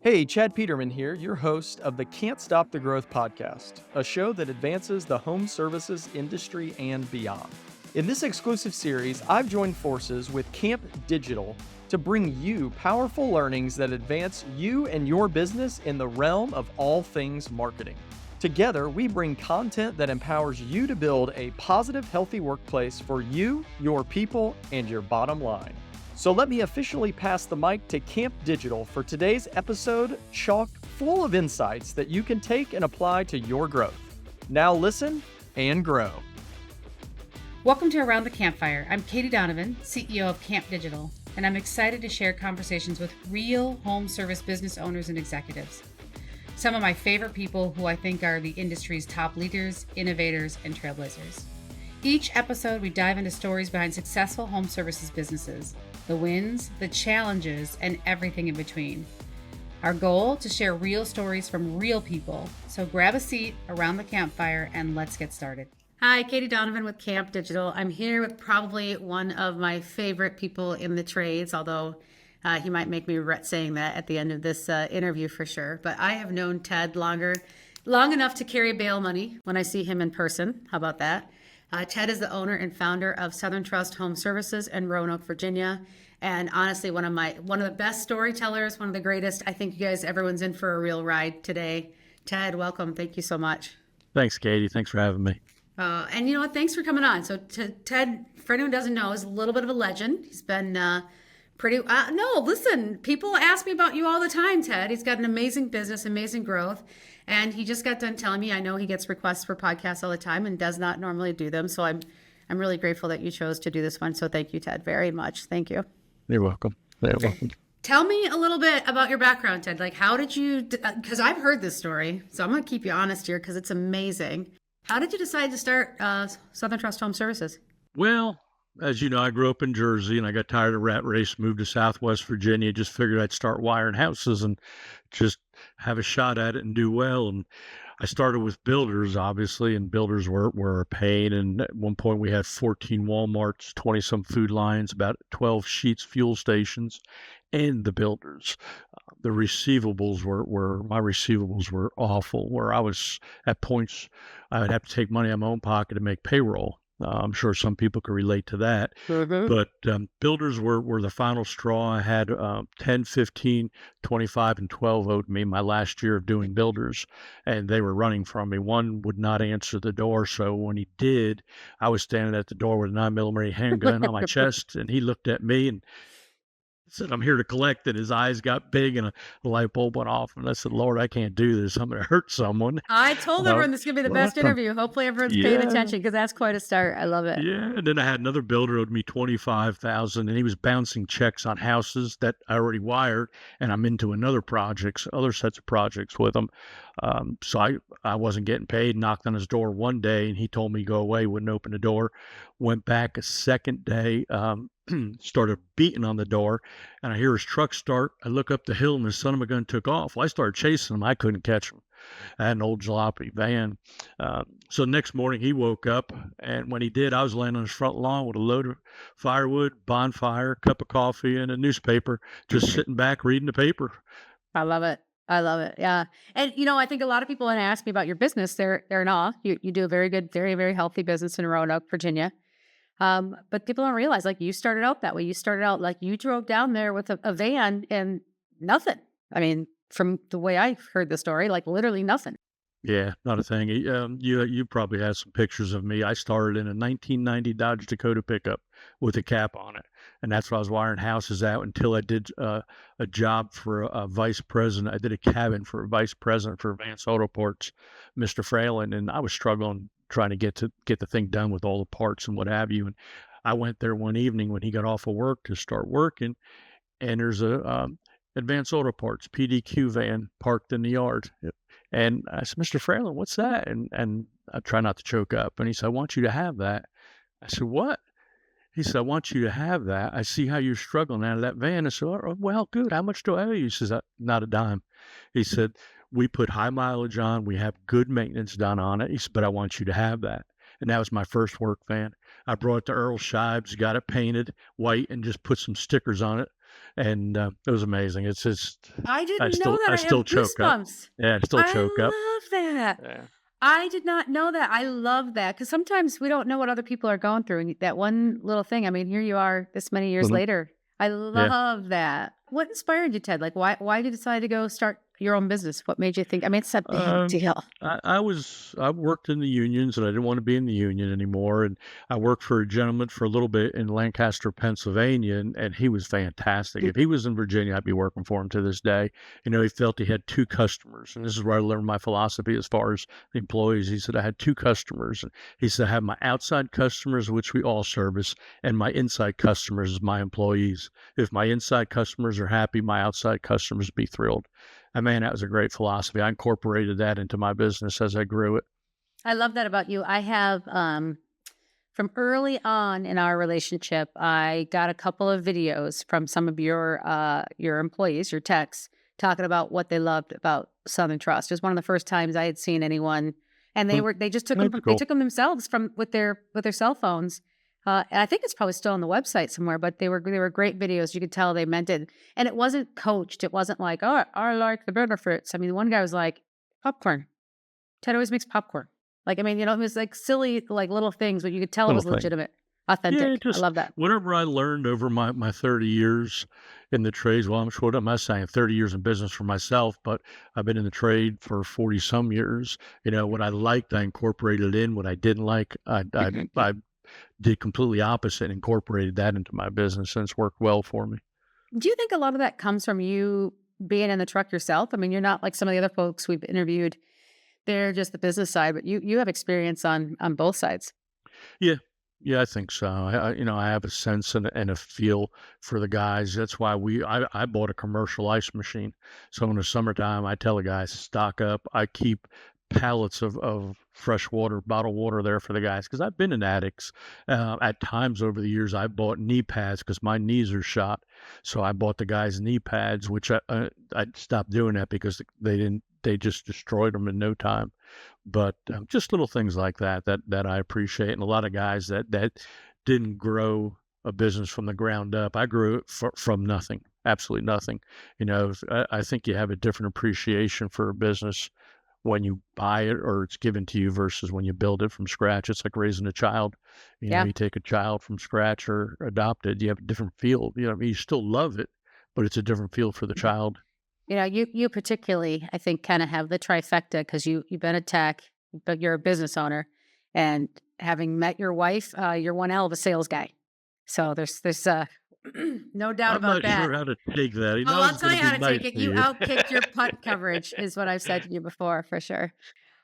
Hey, Chad Peterman here, your host of the Can't Stop the Growth podcast, a show that advances the home services industry and beyond. In this exclusive series, I've joined forces with Camp Digital to bring you powerful learnings that advance you and your business in the realm of all things marketing. Together, we bring content that empowers you to build a positive, healthy workplace for you, your people, and your bottom line. So let me officially pass the mic to Camp Digital for today's episode, chock full of insights that you can take and apply to your growth. Now listen and grow. Welcome to Around the CAMPfire. I'm Katie Donovan, CEO of Camp Digital, and I'm excited to share conversations with real home service business owners and executives. Some of my favorite people who I think are the industry's top leaders, innovators, and trailblazers. Each episode, we dive into stories behind successful home services businesses, the wins, the challenges, and everything in between. Our goal, to share real stories from real people. So grab a seat around the campfire and let's get started. Hi, Katie Donovan with Camp Digital. I'm here with probably one of my favorite people in the trades, although he might make me regret saying that at the end of this interview for sure. But I have known Ted long enough to carry bail money when I see him in person. How about that? Ted is the owner and founder of Southern Trust Home Services in Roanoke, Virginia. And honestly, one of the best storytellers, one of the greatest. I think you guys, everyone's in for a real ride today. Ted, welcome. Thank you so much. Thanks, Katie. Thanks for having me. And you know what? Thanks for coming on. So Ted, for anyone who doesn't know, is a little bit of a legend. He's been listen, people ask me about you all the time, Ted. He's got an amazing business, amazing growth. And he just got done telling me, I know he gets requests for podcasts all the time and does not normally do them. So I'm really grateful that you chose to do this one. So thank you, Ted, very much. Thank you. You're welcome. You're welcome. Tell me a little bit about your background, Ted. Like, how did you, because I've heard this story, so I'm going to keep you honest here because it's amazing. How did you decide to start Southern Trust Home Services? Well, as you know, I grew up in Jersey and I got tired of rat race, moved to Southwest Virginia, just figured I'd start wiring houses and just have a shot at it and do well. And I started with builders, obviously, and builders were a pain. And at one point we had 14 Walmarts, 20 some Food Lions, about 12 Sheets fuel stations, and the builders. The receivables my receivables were awful, where I was at points I would have to take money out of my own pocket to make payroll. I'm sure some people could relate to that. Mm-hmm. But builders were the final straw. I had 10, 15, 25, and 12 owed me my last year of doing builders, and they were running from me. One would not answer the door, so when he did, I was standing at the door with a 9mm handgun on my chest, and he looked at me and said, I'm here to collect it. His eyes got big and a light bulb went off. And I said, Lord, I can't do this. I'm going to hurt someone. I told everyone this is going to be the best interview. Hopefully everyone's paying attention because that's quite a start. I love it. Yeah. And then I had another builder owed me $25,000 and he was bouncing checks on houses that I already wired. And I'm into other sets of projects with him. So I wasn't getting paid, knocked on his door one day and he told me, go away, wouldn't open the door. Went back a second day, started beating on the door, and I hear his truck start. I look up the hill, and his son of a gun took off. Well, I started chasing him. I couldn't catch him. I had an old jalopy van. So next morning, he woke up, and when he did, I was laying on his front lawn with a load of firewood, bonfire, cup of coffee, and a newspaper, just sitting back reading the paper. I love it. I love it. Yeah. And, you know, I think a lot of people, when they ask me about your business, they're in awe. You do a very good, very, very healthy business in Roanoke, Virginia. But people don't realize, like, you started out that way. You started out like you drove down there with a van and nothing. I mean, from the way I heard the story, like literally nothing. Yeah, not a thing. You probably have some pictures of me. I started in a 1990 Dodge Dakota pickup with a cap on it. And that's what I was wiring houses out until I did a job for a vice president. I did a cabin for a vice president for Advanced Auto Parts, Mr. Fralin, and I was struggling trying to get the thing done with all the parts and what have you. And I went there one evening when he got off of work to start working, and there's a Advanced Auto Parts PDQ van parked in the yard. And I said, Mr. Fralin, what's that? And I try not to choke up. And he said, I want you to have that. I said, what? He said, I want you to have that. I see how you're struggling out of that van. I said, oh, well, good. How much do I owe you? He says, not a dime. He said, we put high mileage on. We have good maintenance done on it. He said, but I want you to have that. And that was my first work van. I brought it to Earl Shives, got it painted white, and just put some stickers on it. and it was amazing. It's just I didn't know that. I I have still choke up. goosebumps. Yeah, I still I choke up. love that. Yeah. I did not know that. I love that because sometimes we don't know what other people are going through. And that one little thing, I mean, here you are this many years Mhm. later. I Yeah. love that. What inspired you, Ted? Like, why did you decide to go start your own business? What made you think? I mean, it's a big Um, deal. I worked in the unions and I didn't want to be in the union anymore. And I worked for a gentleman for a little bit in Lancaster, Pennsylvania, and he was fantastic. If he was in Virginia, I'd be working for him to this day. He felt he had two customers. And this is where I learned my philosophy as far as the employees. He said, I had two customers. And he said, I have my outside customers, which we all service, and my inside customers is my employees. If my inside customers are happy, my outside customers be thrilled. And man, that was a great philosophy. I incorporated that into my business as I grew it. I love that about you. I have from early on in our relationship, I got a couple of videos from some of your employees, your techs, talking about what they loved about Southern Trust. It was one of the first times I had seen anyone, and Hmm, they just took them That's they cool. took them themselves from with their cell phones. And I think it's probably still on the website somewhere, but they were great videos. You could tell they meant it, and it wasn't coached. It wasn't like, oh, I like the benefits. I mean, one guy was like, popcorn. Ted always makes popcorn. Like, I mean, it was like silly, like little things, but you could tell it Little was thing. legitimate, Yeah, authentic. I just love that. whatever I learned over my 30 years in the trades. Well, I'm not saying 30 years in business for myself, but I've been in the trade for 40 some years. What I liked, I incorporated in. What I didn't like, I did completely opposite and incorporated that into my business, and it's worked well for me. Do you think a lot of that comes from you being in the truck yourself? I mean, you're not like some of the other folks we've interviewed. They're just the business side, but you have experience on both sides. Yeah. Yeah, I think so. I have a sense and a feel for the guys. That's why I bought a commercial ice machine. So in the summertime, I tell the guys, stock up. I keep pallets of fresh water, bottled water there for the guys because I've been in addicts. At times over the years, I bought knee pads because my knees are shot. So I bought the guys knee pads, which I stopped doing that because they just destroyed them in no time. But just little things like that I appreciate, and a lot of guys that didn't grow a business from the ground up. I grew it from nothing, absolutely nothing. I think you have a different appreciation for a business when you buy it or it's given to you versus when you build it from scratch. It's like raising a child. Yeah. You take a child from scratch or adopt it, you have a different feel. You still love it, but it's a different feel for the child. You particularly, I think, kind of have the trifecta because you've been a tech, but you're a business owner, and having met your wife, you're one hell of a sales guy. So there's no doubt I'm about not that. sure how to take that. Oh, I I'll was tell going you to how be to nice take it. to You you. outkicked your punt coverage, is what I've said to you before, for sure.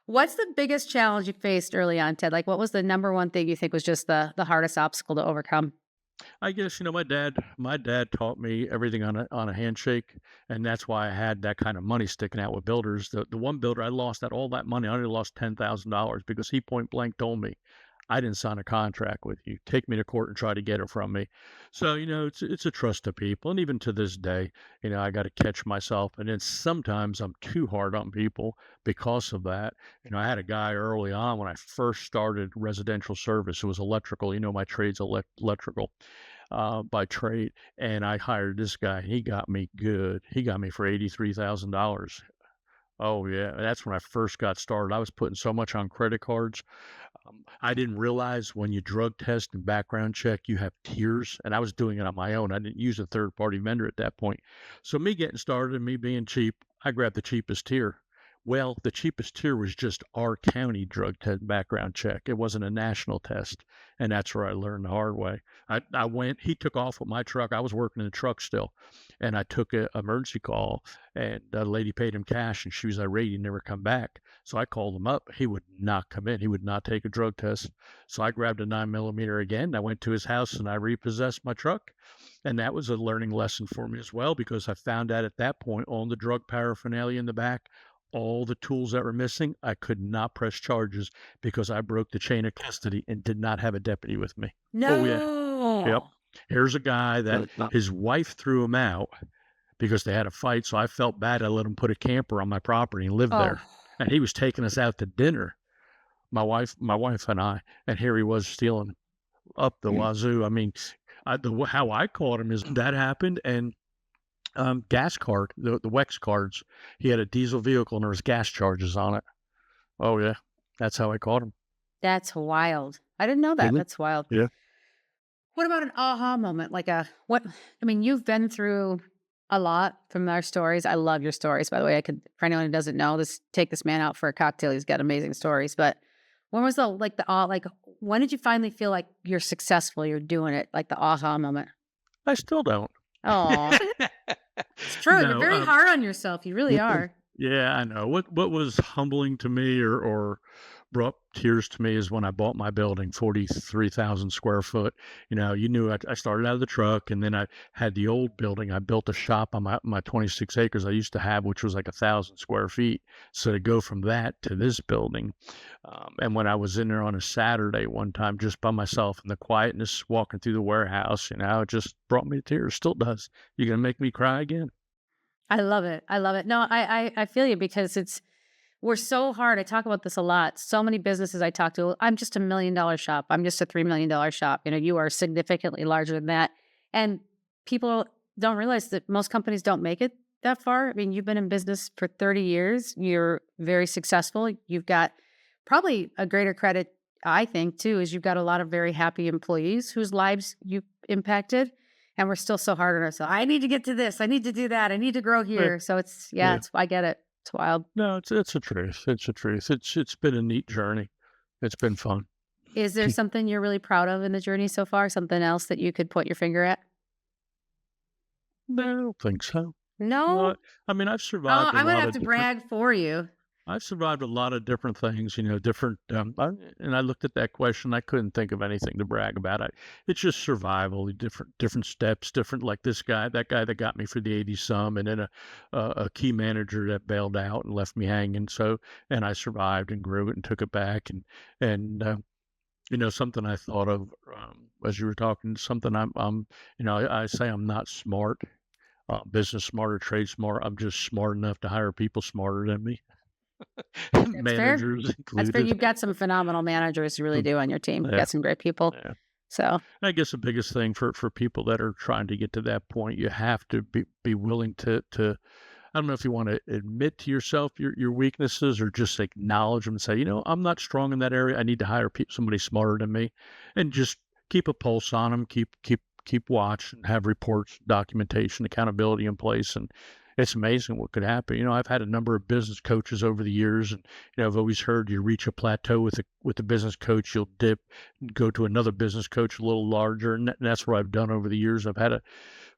What's the biggest challenge you faced early on, Ted? Like, what was the number one thing you think was just the hardest obstacle to overcome? I guess, my dad taught me everything on a handshake, and that's why I had that kind of money sticking out with builders. The one builder I lost all that money. I only lost $10,000 because he point blank told me, I didn't sign a contract with you. Take me to court and try to get it from me. So, it's a trust of people. And even to this day, I got to catch myself. And then sometimes I'm too hard on people because of that. I had a guy early on when I first started residential service. It was electrical. My trade's electrical by trade. And I hired this guy. He got me good. He got me for $83,000. Oh, yeah. That's when I first got started. I was putting so much on credit cards. I didn't realize when you drug test and background check, you have tiers, and I was doing it on my own. I didn't use a third party vendor at that point. So me getting started and me being cheap, I grabbed the cheapest tier. Well, the cheapest tier was just our county drug test background check. It wasn't a national test. And that's where I learned the hard way. He took off with my truck. I was working in the truck still. And I took an emergency call, and the lady paid him cash, and she was irate. He never come back. So I called him up. He would not come in. He would not take a drug test. So I grabbed a 9mm again. I went to his house and I repossessed my truck. And that was a learning lesson for me as well, because I found out at that point on the drug paraphernalia in the back, all the tools that were missing, I could not press charges because I broke the chain of custody and did not have a deputy with me. Oh, yeah. Yep. No. Here's a guy that his wife threw him out because they had a fight. So I felt bad. I let him put a camper on my property and live Oh, there. And he was taking us out to dinner, my wife and I. And here he was stealing up the wazoo. I mean, how I caught him is that happened, and gas card, the WEX cards. He had a diesel vehicle and there was gas charges on it. Oh yeah, that's how I caught him. That's wild. I didn't know that. Isn't it? That's wild. Yeah. What about an aha moment? I mean, you've been through a lot from our stories. I love your stories, by the way. For anyone who doesn't know, take this man out for a cocktail. He's got amazing stories. But when was when did you finally feel like you're successful? You're doing it, like the aha moment? I still don't. Oh, it's true. You're No, very hard on yourself. You really are. yeah, I know. What was humbling to me or brought tears to me is when I bought my building, 43,000 square foot. You knew I started out of the truck, and then I had the old building. I built a shop on my 26 acres I used to have, which was like 1,000 square feet. So to go from that to this building, and when I was in there on a Saturday one time, just by myself in the quietness, walking through the warehouse, it just brought me to tears. Still does. You're gonna make me cry again? I love it. I love it. No, I feel you, because we're so hard. I talk about this a lot. So many businesses I talk to, I'm just $1 million shop. I'm just a $3 million shop. You are significantly larger than that. And people don't realize that most companies don't make it that far. I mean, you've been in business for 30 years. You're very successful. You've got probably a greater credit, I think, too, is you've got a lot of very happy employees whose lives you've impacted. And we're still so hard on ourselves. I need to get to this. I need to do that. I need to grow here. So I get it. It's wild. No, it's a truth. It's a truth. It's been a neat journey. It's been fun. Is there something you're really proud of in the journey so far? Something else that you could put your finger at? No, I don't think so. No? I mean, I've survived. I'm going to have to brag for you. I've survived a lot of different things, different. And I looked at that question. I couldn't think of anything to brag about. It's just survival, different steps, different, like that guy that got me for the 80 some, and then a key manager that bailed out and left me hanging. So, and I survived and grew it and took it back. And something I thought of as you were talking, something I say I'm not smart, business smart or trade smart. I'm just smart enough to hire people smarter than me. Managers That's included. fair. You've got some phenomenal managers, you really do, on your team. You've got some great people. Yeah. So I guess the biggest thing for people that are trying to get to that point, you have to be willing to I don't know if you want to admit to yourself your weaknesses, or just acknowledge them and say, I'm not strong in that area. I need to hire somebody smarter than me, and just keep a pulse on them, keep watch, and have reports, documentation, accountability in place. And it's amazing what could happen. I've had a number of business coaches over the years, and I've always heard you reach a plateau with a business coach, you'll dip, and go to another business coach a little larger, and that's what I've done over the years. I've had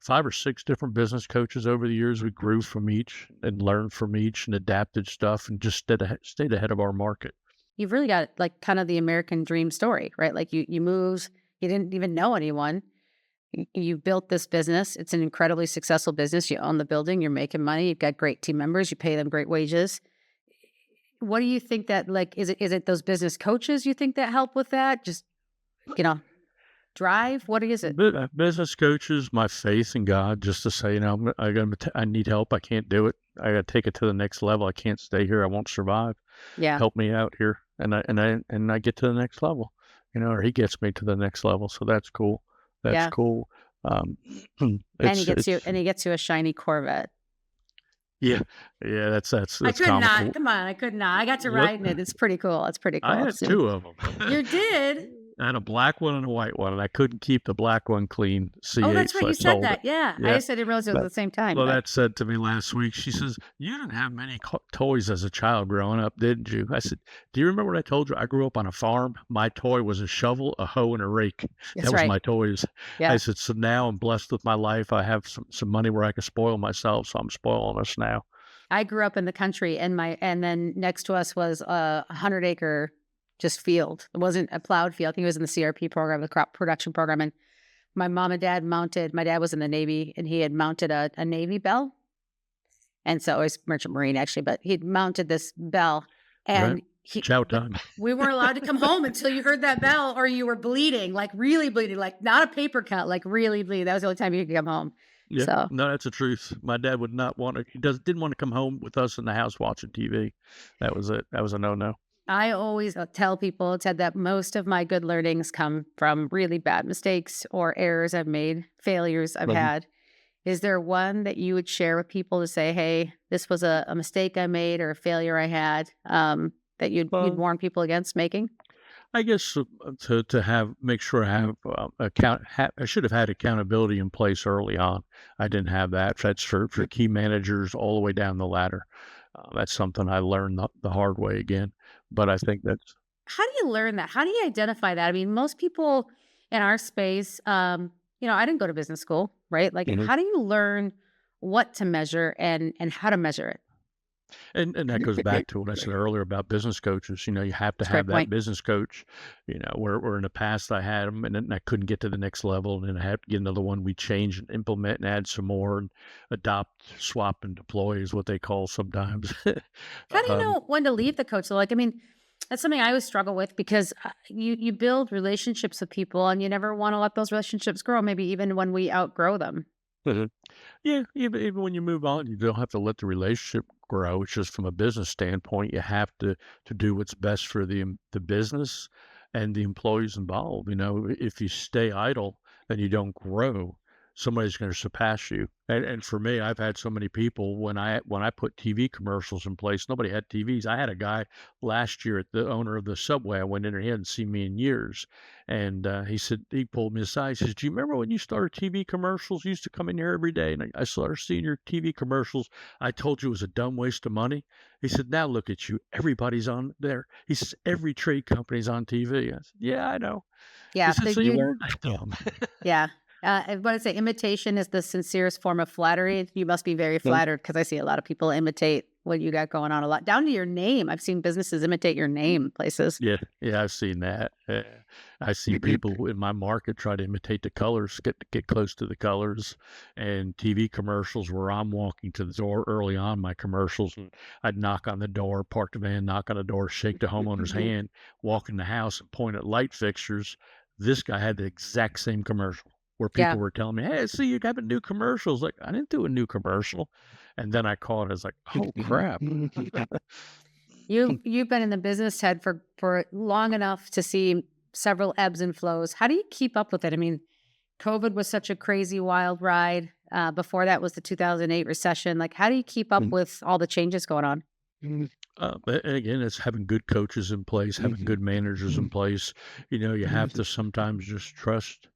5 or 6 different business coaches over the years. We grew from each and learned from each and adapted stuff, and just stayed ahead of our market. you've really got kind of the American dream story, right? Like you moved, you didn't even know anyone. You built this business. It's an incredibly successful business. You own the building. You're making money. You've got great team members. You pay them great wages. What do you think that, is it those business coaches you think that help with that? Just, drive? What is it? Business coaches, my faith in God, just to say, I need help. I can't do it. I got to take it to the next level. I can't stay here. I won't survive. Yeah. Help me out here. And I get to the next level, or he gets me to the next level. So that's cool. That's cool. And he gets you a shiny Corvette. Yeah. That's I could comical. not. Come on, I could not. I got to ride in it. It's pretty cool. It's pretty cool. I had 2 of them. You did? I had a black one and a white one, and I couldn't keep the black one clean. Oh, that's right. So you said that. Yeah. Yeah. I just didn't realize it was at the same time. Well, that said to me last week, she says, "You didn't have many toys as a child growing up, didn't you?" I said, "Do you remember what I told you? I grew up on a farm. My toy was a shovel, a hoe, and a rake. That's that was my toys." Yeah. I said, "So now I'm blessed with my life. I have some money where I can spoil myself, so I'm spoiling us now." I grew up in the country, and then next to us was a 100-acre just field. It wasn't a plowed field. I think it was in the CRP program, the crop production program. And my mom and dad my dad was in the Navy, and he had mounted a Navy bell. And so it was Merchant Marine, actually, but he'd mounted this bell. And chow time. We weren't allowed to come home until you heard that bell, or you were bleeding, like really bleeding, like not a paper cut, like really bleeding. That was the only time you could come home. Yeah, so. No, that's the truth. My dad would not want to. Didn't want to come home with us in the house watching TV. That was it. That was a no-no. I always tell people, Ted, that most of my good learnings come from really bad mistakes or errors I've made, failures I've had. Is there one that you would share with people to say, hey, this was a mistake I made or a failure I had, that you'd Well, warn people against making? I guess to have make sure I have I should have had accountability in place early on. I didn't have that. That's for key managers all the way down the ladder. That's something I learned the hard way again. But I think that's How do you learn that? How do you identify that? I mean, most people in our space, I didn't go to business school, right? Like, Mhm. how do you learn what to measure and how to measure it? And that goes back to what I said earlier about business coaches. You have to That's a great have that point. business coach. Where in the past I had them, and then I couldn't get to the next level, and then I had to get another one. We change and implement and add some more, and adopt, swap, and deploy is what they call sometimes. How do you um, know when to leave the coach? So, like, I mean, that's something I always struggle with because you build relationships with people and you never want to let those relationships grow. Maybe even when we outgrow them. mhm. Yeah, even when you move on, you don't have to let the relationship grow. It's just from a business standpoint, you have to do what's best for the business and the employees involved. If you stay idle and you don't grow, somebody's going to surpass you. And for me, I've had so many people when I put TV commercials in place, nobody had TVs. I had a guy last year at the owner of the Subway. I went in there, he hadn't seen me in years. And he pulled me aside. He says, "Do you remember when you started TV commercials? You used to come in here every day, and I started seeing your TV commercials. I told you it was a dumb waste of money." He said, "Now look at you. Everybody's on there." He says, "Every trade company's on TV." I said, "Yeah, I know." He Yeah. said, "So you learned that dumb." Yeah. And what I say, imitation is the sincerest form of flattery. You must be very No. flattered because I see a lot of people imitate what you got going on a lot, down to your name. I've seen businesses imitate your name places. Yeah, yeah, I've seen that. I've seen people in my market try to imitate the colors, get close to the colors, and TV commercials where I'm walking to the door early on my commercials, and I'd knock on the door, park the van, knock on the door, shake the homeowner's hand, walk in the house, and point at light fixtures. This guy had the exact same commercial where Yeah. people were telling me, "Hey, I see you have a new commercials." Like, I didn't do a new commercial, and then I caught it. I was like, "Oh crap!" You've been in the business, Ted, for long enough to see several ebbs and flows. How do you keep up with it? I mean, COVID was such a crazy wild ride. Before that was the 2008 recession. Like, how do you keep up with all the changes going on? And again, it's having good coaches in place, having good managers in place. You have to sometimes just trust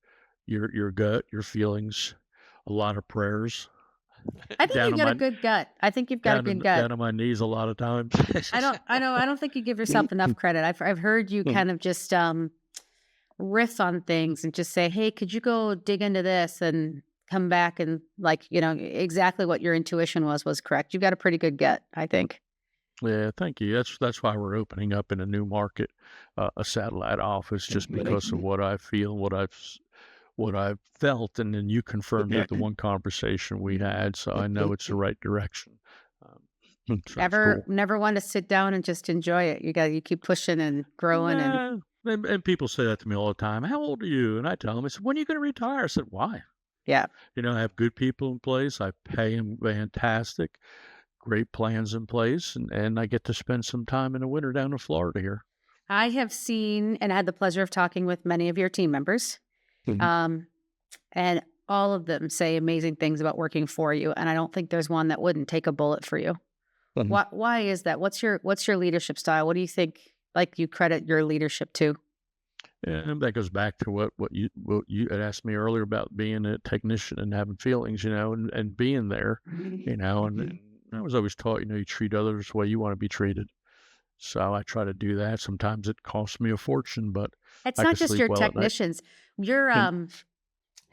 your gut, your feelings, a lot of prayers, I think down you've on got a my good gut. I think you've got a good gut. down on my knees a lot of times. I don't think you give yourself enough credit. I've heard you kind of just riff on things and just say, "Hey, could you go dig into this and come back and like, exactly what your intuition was correct." You've got a pretty good gut, I think. Yeah, thank you. That's why we're opening up in a new market, a satellite office, just because of what I feel, what I've felt, and then you confirmed it the one conversation we had, so I know it's the right direction. Um, so it's Ever cool. never want to sit down and just enjoy it. You keep pushing and growing and No, and people say that to me all the time. "How old are you?" And I tell them, I said, "When are you going to retire?" I said, "Why?" yeah. I have good people in place. I pay them fantastic, great plans in place, and I get to spend some time in the winter down in Florida here. I have seen and had the pleasure of talking with many of your team members. Mhm. Um, and all of them say amazing things about working for you. And I don't think there's one that wouldn't take a bullet for you. Mhm. Why is that? What's your leadership style? What do you think like you credit your leadership to? And that goes back to what you had asked me earlier about being a technician and having feelings, and being there, and I was always taught, you treat others the way you want to be treated. So I try to do that. Sometimes it costs me a fortune, but It's I not can just sleep your well at night. technicians. Your And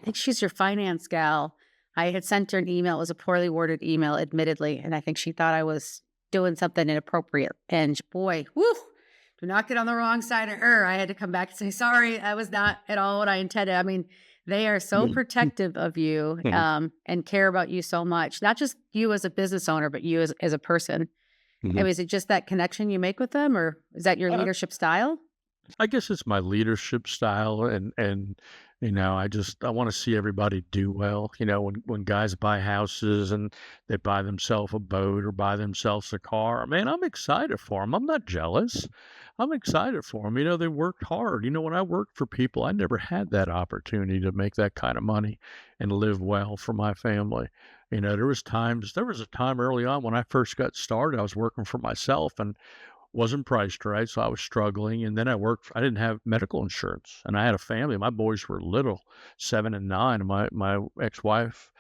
I think she's your finance gal. I had sent her an email. It was a poorly worded email, admittedly, and I think she thought I was doing something inappropriate. And boy, woo, do not get on the wrong side of her. I had to come back and say, sorry, that was not at all what I intended. I mean, they are so protective of you Mhm. and care about you so much, not just you as a business owner, but you as a person. I Mhm. mean, is it just that connection you make with them, or is that your Uh, leadership style? I guess it's my leadership style, and I want to see everybody do well. When guys buy houses and they buy themselves a boat or buy themselves a car, man, I'm excited for them. I'm not jealous. I'm excited for them. They worked hard. When I worked for people, I never had that opportunity to make that kind of money and live well for my family. There was a time early on when I first got started, I was working for myself and wasn't priced right, so I was struggling, and then I didn't have medical insurance, and I had a family. My boys were little, 7 and 9, and my ex-wife,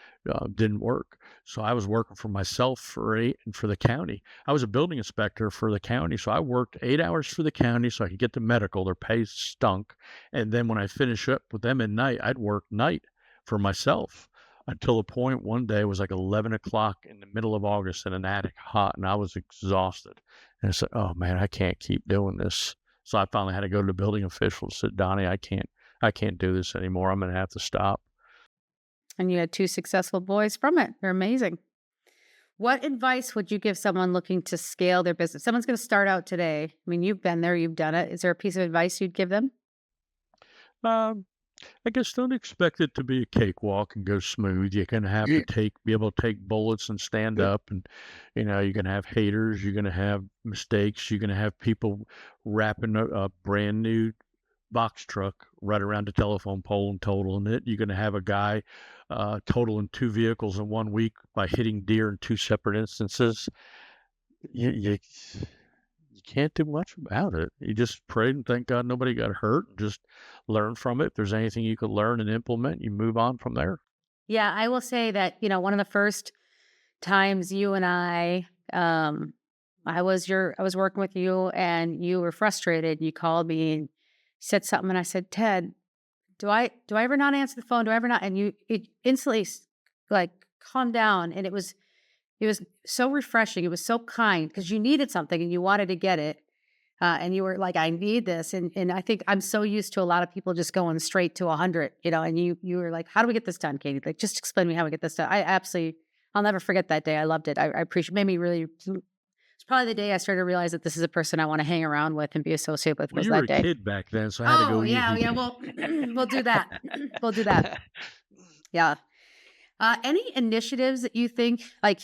didn't work, so I was working for myself for 8 and for the county. I was a building inspector for the county, so I worked 8 hours for the county so I could get the medical. Their pay stunk, and then when I finish up with them at night, I'd work night for myself until the point one day it was like 11 o'clock in the middle of August in an attic, hot, and I was exhausted. And I said, "Oh man, I can't keep doing this." So I finally had to go to the building official and said, "Donnie, I can't do this anymore. I'm going to have to stop." And you had 2 successful boys from it. They're amazing. What advice would you give someone looking to scale their business? Someone's going to start out today. I mean, you've been there, you've done it. Is there a piece of advice you'd give them? Um, I guess don't expect it to be a cakewalk and go smooth. You're gonna have to be able to take bullets and stand up, and you're gonna have haters. You're gonna have mistakes. You're gonna have people wrapping a brand new box truck right around the telephone pole and totaling it. You're gonna have a guy totaling 2 vehicles in 1 week by hitting deer in 2 separate instances. You can't do much about it. You just pray and thank God nobody got hurt, and just learn from it. If there's anything you could learn and implement, you move on from there. Yeah, I will say that, one of the first times you and I was working with you and you were frustrated. You called me and said something and I said, "Ted, do I ever not answer the phone? Do I ever not?" And it instantly like calmed down, and it was so refreshing. It was so kind because you needed something and you wanted to get it. And you were like, "I need this." And I think I'm so used to a lot of people just going straight to 100, and you were like, "How do we get this done, Katie? Like, just explain to me how we get this done." I'll never forget that day. I loved it. I appreciate, made me really, it's probably the day I started to realize that this is a person I want to hang around with and be associated with Well, was you were that a day. kid back then, so I had to Oh, go yeah. easy. Yeah. Well, we'll do that. We'll do that. Yeah. Any initiatives that you think like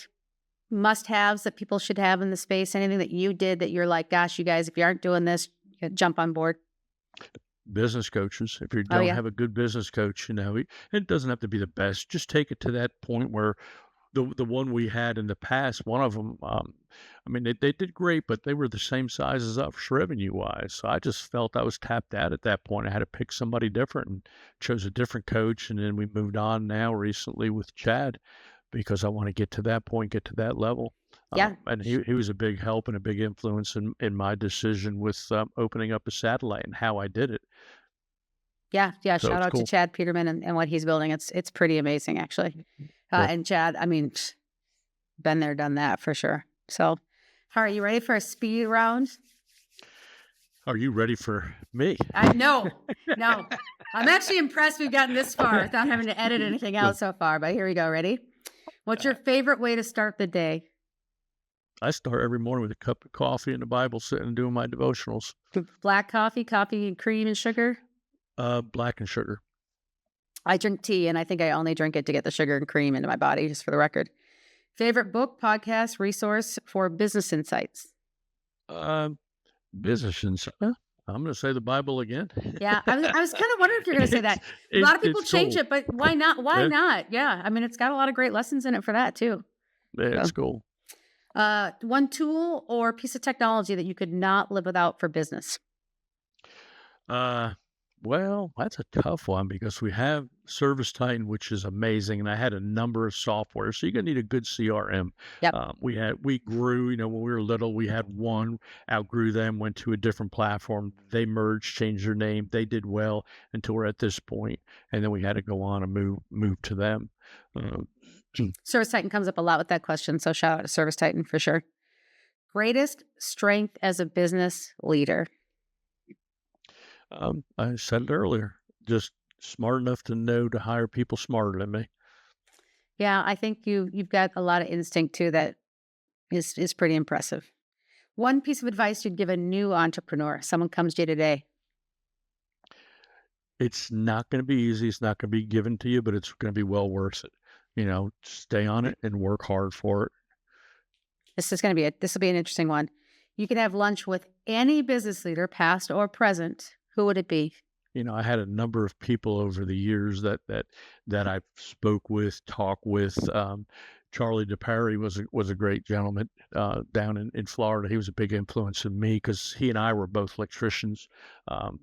must-haves that people should have in the space? Anything that you did that you're like, "Gosh, you guys, if you aren't doing this, jump on board." Business coaches, if you Oh, don't yeah. have a good business coach, it doesn't have to be the best. Just take it to that point where the one we had in the past, one of them, I mean, they did great, but they were the same size as us revenue-wise. So I just felt I was tapped out at that point. I had to pick somebody different and chose a different coach, and then we moved on now recently with Chad because I want to get to that point, get to that level. Yeah. And he was a big help and a big influence in my decision with opening up a satellite and how I did it. Yeah. Yeah. So Shout it's out to cool. Chad Peterman and what he's building. It's pretty amazing, actually. Yep. And Chad, I mean, been there, done that for sure. So, all right, you ready for a speed round? Are you ready for me? No. I'm actually impressed we've gotten this far without having to edit anything out so far, but here we go. Ready? What's your favorite way to start the day? I start every morning with a cup of coffee and the Bible, sitting and doing my devotionals. Black coffee and cream and sugar? Black and sugar. I drink tea, and I think I only drink it to get the sugar and cream into my body, just for the record. Favorite book, podcast, resource for business insights? Business insight. I'm going to say the Bible again. Yeah, I was kind of wondering if you're going to say that. A lot of people change it, but why not? Why not? Yeah, I mean, it's got a lot of great lessons in it for that too. Yeah, it's cool. One tool or piece of technology that you could not live without for business? Well, that's a tough one because we have Service Titan, which is amazing, and I had a number of software. So you're gonna need a good CRM. Yep. We grew, when we were little, we had one, outgrew them, went to a different platform. They merged, changed their name. They did well until we're at this point, and then we had to go on and move to them. Service Titan comes up a lot with that question, so shout out to Service Titan for sure. Greatest strength as a business leader? I said it earlier, just smart enough to know to hire people smarter than me. Yeah, I think you've got a lot of instinct too that is pretty impressive. One piece of advice you'd give a new entrepreneur, someone comes to you today? It's not going to be easy. It's not going to be given to you, but it's going to be well worth it. Stay on it and work hard for it. This will be an interesting one. You could have lunch with any business leader, past or present. Who would it be? I had a number of people over the years that I spoke with, talked with. Charlie DePerry was a great gentleman down in Florida. He was a big influence in me because he and I were both electricians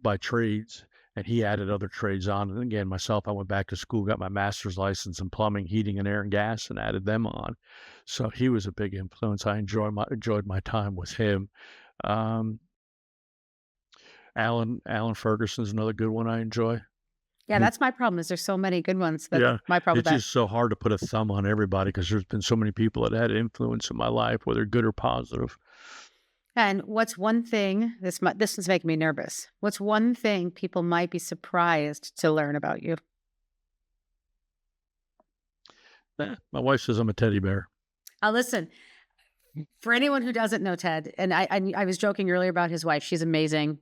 by trades, and he added other trades on. And again, myself, I went back to school, got my master's license in plumbing, heating, and air and gas, and added them on. So he was a big influence. I enjoyed my time with him. Alan Ferguson's another good one I enjoy. Yeah, that's my problem. Is there's so many good ones. That's my problem. It's just so hard to put a thumb on everybody because there's been so many people that had influence in my life, whether good or positive. And what's one thing, this is making me nervous. What's one thing people might be surprised to learn about you? My wife says I'm a teddy bear. Listen, for anyone who doesn't know Ted, and I was joking earlier about his wife. She's amazing.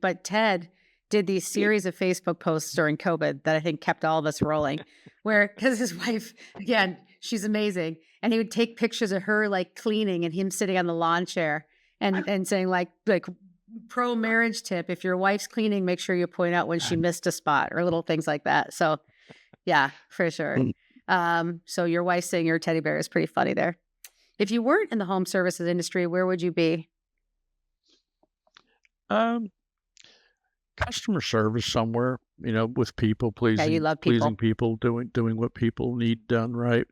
But Ted did these series of Facebook posts during COVID that I think kept all of us rolling, because his wife, again, she's amazing. And he would take pictures of her like cleaning and him sitting on the lawn chair and saying like pro marriage tip, if your wife's cleaning, make sure you point out when she missed a spot or little things like that. So yeah, for sure. So your wife saying you're a teddy bear is pretty funny there. If you weren't in the home services industry, where would you be? Customer service somewhere, with people, pleasing. Yeah, you love people. Pleasing people, doing what people need done right.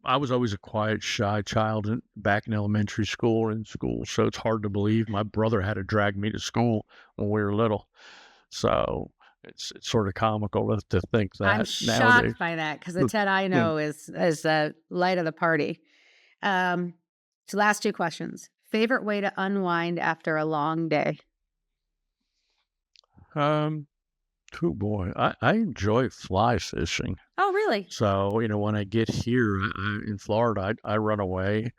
I was always a quiet, shy child back in elementary school or in school, so it's hard to believe my brother had to drag me to school when we were little. So it's sort of comical to think that. I'm shocked by that because the Ted I know is the light of the party. So last two questions. Favorite way to unwind after a long day? Oh boy, I enjoy fly fishing. Oh, really? So, when I get here in Florida, I run away,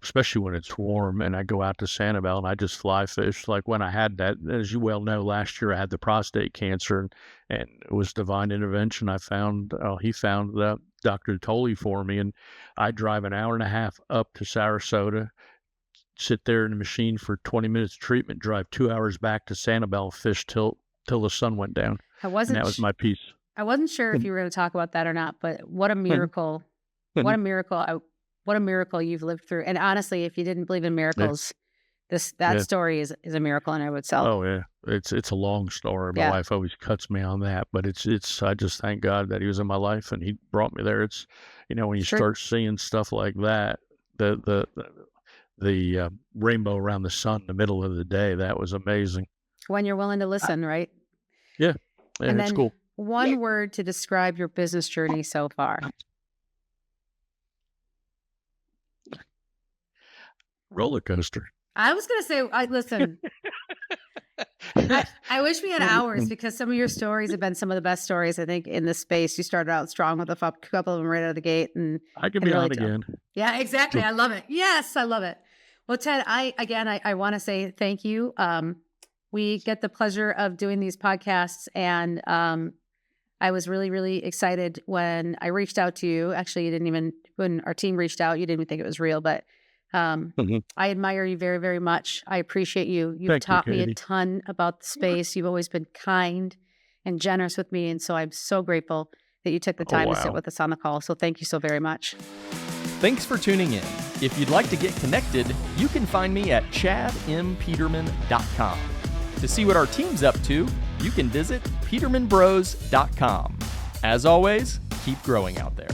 especially when it's warm, and I go out to Sanibel and I just fly fish. Like when I had that, as you well know, last year I had the prostate cancer, and it was divine intervention. He found Dr. Tolley for me, and I drive an hour and a half up to Sarasota, sit there in the machine for 20 minutes of treatment, drive 2 hours back to Sanibel, fish till the sun went down. That was my piece. I wasn't sure if you were going to talk about that or not, but what a miracle. What a miracle. What a miracle you've lived through. And honestly, if you didn't believe in miracles, that story is a miracle in and of itself. Oh yeah. It's a long story. My wife always cuts me on that, but I just thank God that he was in my life and he brought me there. It's, when you start seeing stuff like that, the rainbow around the sun in the middle of the day, that was amazing. When you're willing to listen, right? Yeah, and it's then cool. One word to describe your business journey so far. Roller coaster. I was going to say, listen, I wish we had hours because some of your stories have been some of the best stories, I think, in this space. You started out strong with a couple of them right out of the gate. And I can be on again. Yeah, exactly. I love it. Yes, I love it. Well, Ted, I want to say thank you. We get the pleasure of doing these podcasts, and I was really, really excited when I reached out to you. Actually, when our team reached out, you didn't even think it was real, but I admire you very, very much. I appreciate you. You've taught me a ton about the space. You've always been kind and generous with me, and so I'm so grateful that you took the time to sit with us on the call. So thank you so very much. Thanks for tuning in. If you'd like to get connected, you can find me at chadmpeterman.com. To see what our team's up to, you can visit petermanbros.com. As always, keep growing out there.